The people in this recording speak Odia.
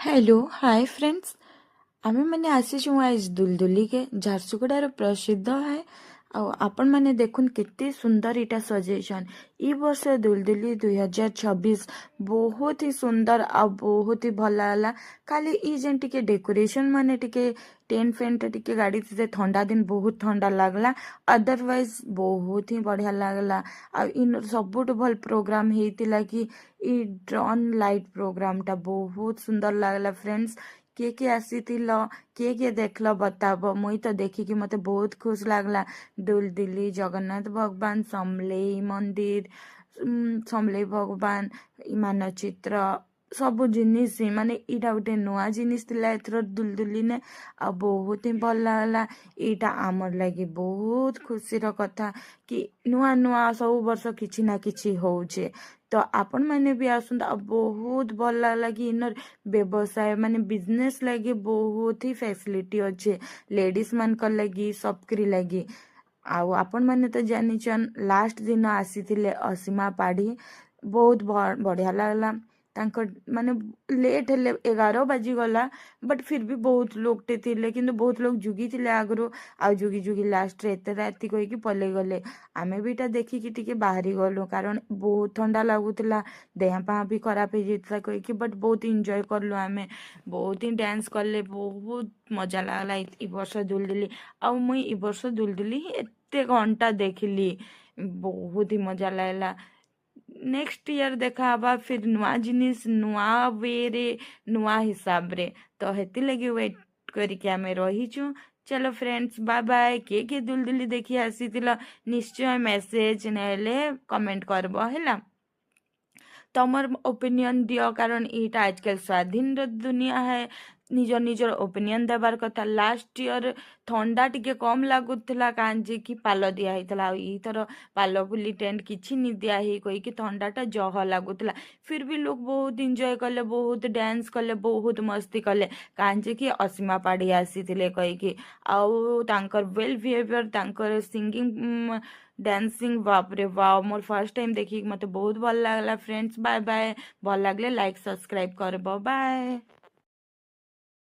Hello hi friends. आमे मैंने आसीचु आज दुलदुली के झारसुगुड़ार प्रसिद्ध है। आपण मैंने देखुन केते सुंदर इटा सजेशन ई वर्ष दुलदुली 2026 बहुत ही सुंदर आ बहुत ही भल लागला। खाली ई जेन टिके डेकोरेशन माने टिके टेंट फेंट टिके गाड़ी से ठंडा दिन बहुत ठंडा लागला। अदरवाइज बहुत ही बढ़िया लागला। आ इन सबुठ भल प्रोग्राम हेतिला कि ई ड्रोन लाइट प्रोग्राम टा बहुत सुंदर लागला फ्रेंड्स। किए आसीथिल किए देखल बताब मुई तो देखिकी मते बहुत खुश लागला। दुलदुली जगन्नाथ भगवान समलेई मंदिर समलेई भगवान मानचित्र ସବୁ ଜିନିଷ ମାନେ ଏଇଟା ଗୋଟେ ନୂଆ ଜିନିଷ ଥିଲା ଏଥର ଦୁଲଦୁଲି ନେ। ଆଉ ବହୁତ ହିଁ ଭଲ ଲାଗଲା। ଏଇଟା ଆମର ଲାଗି ବହୁତ ଖୁସିର କଥା କି ନୂଆ ନୂଆ ସବୁ ବର୍ଷ କିଛି ନା କିଛି ହଉଛେ। ତ ଆପଣ ମାନେ ବି ଆସନ୍ତୁ। ଆଉ ବହୁତ ଭଲ ଲାଗଲା କି ଇନର ବ୍ୟବସାୟ ମାନେ ବିଜନେସ୍ ଲାଗି ବହୁତ ହି ଫ୍ୟାସିଲିଟି ଅଛେ ଲେଡିଜ ମାନଙ୍କର ଲାଗି ସବକରି ଲାଗି। ଆଉ ଆପଣ ମାନେ ତ ଜାଣିଛନ୍ ଲାଷ୍ଟ ଦିନ ଆସିଥିଲେ ଅସୀମା ପାଢୀ ବହୁତ ବଢିଆ ଲାଗଲା। ତାଙ୍କ ମାନେ ଲେଟ୍ ହେଲେ 11 ବାଜିଗଲା ବଟ୍ ଫିର୍ ବି ବହୁତ ଲୋକଟେ ଥିଲେ କିନ୍ତୁ ବହୁତ ଲୋକ ଜୁଗିଥିଲେ ଆଗରୁ। ଆଉ ଜୁଗି ଜୁଗି ଲାଷ୍ଟରେ ଏତେ ରାତି କହିକି ପଲେଇ ଗଲେ। ଆମେ ବି ଏଇଟା ଦେଖିକି ଟିକେ ବାହାରି ଗଲୁ କାରଣ ବହୁତ ଥଣ୍ଡା ଲାଗୁଥିଲା। ଦେହ ପାହା ବି ଖରାପ ହେଇଯାଇଥିଲା କହିକି ବଟ୍ ବହୁତ ଏନ୍ଜୟ କଲୁ ଆମେ। ବହୁତ ହିଁ ଡ୍ୟାନ୍ସ କଲେ ବହୁତ ମଜା ଲାଗଲା ଏ ବର୍ଷ ଦୁଲଦୁଲି। ଆଉ ମୁଇଁ ଏ ବର୍ଷ ଦୁଲଦୁଲି ଏତେ ଘଣ୍ଟା ଦେଖିଲି ବହୁତ ହି ମଜା ଲାଗଲା। ନେକ୍ସଟ ଇୟର ଦେଖା ହବା ଫିର୍ ନୂଆ ଜିନିଷ ନୂଆ ୱେରେ ନୂଆ ହିସାବରେ। ତ ହେଥିଲାଗି ୱେଟ୍ କରିକି ଆମେ ରହିଛୁ। ଚलो फ्रेंड्स बाय बाय। किए दुलदुली देखी आसीथिल निश्चय मेसेज नहेले कमेंट करब हैला। तमर ओपिनियन दियो कारण एटा आजकल स्वाधीन र दुनिया है। निजर निजर ओपिनियन देबार कथा। लास्ट ईयर थंडा टिके कम लागुଥିଲା कांजे कि पाल दिया ହେଇଥିଲା। ଆଉ ଏଇଥର ପାଲ ପୁଲି ଟେଣ୍ଟ କିଛି ନି ଦିଆ ହେଇ କହିକି ଥଣ୍ଡାଟା ଜହ ଲାଗୁଥିଲା। फिर भी लोग बहुत एंजॉय कले बहुत डांस कले बहुत मस्ती कले कांजे कि ଅସୀମା ପାଢୀ ଆସିଥିଲେ କହିକି। ଆଉ ତାଙ୍କର ୱେଲ୍ ବିହେଭିयर ତାଙ୍କର ସିଙ୍ଗିଙ୍ଗ ଡ୍ୟାନ୍ସିଂ ବାପରେ वाव मोर फर्स्ट टाइम देखिक मते बहुत भल लागला फ्रेंड्स। Bye bye. भल लागले लाइक सब्सक्राइब करबो बाय।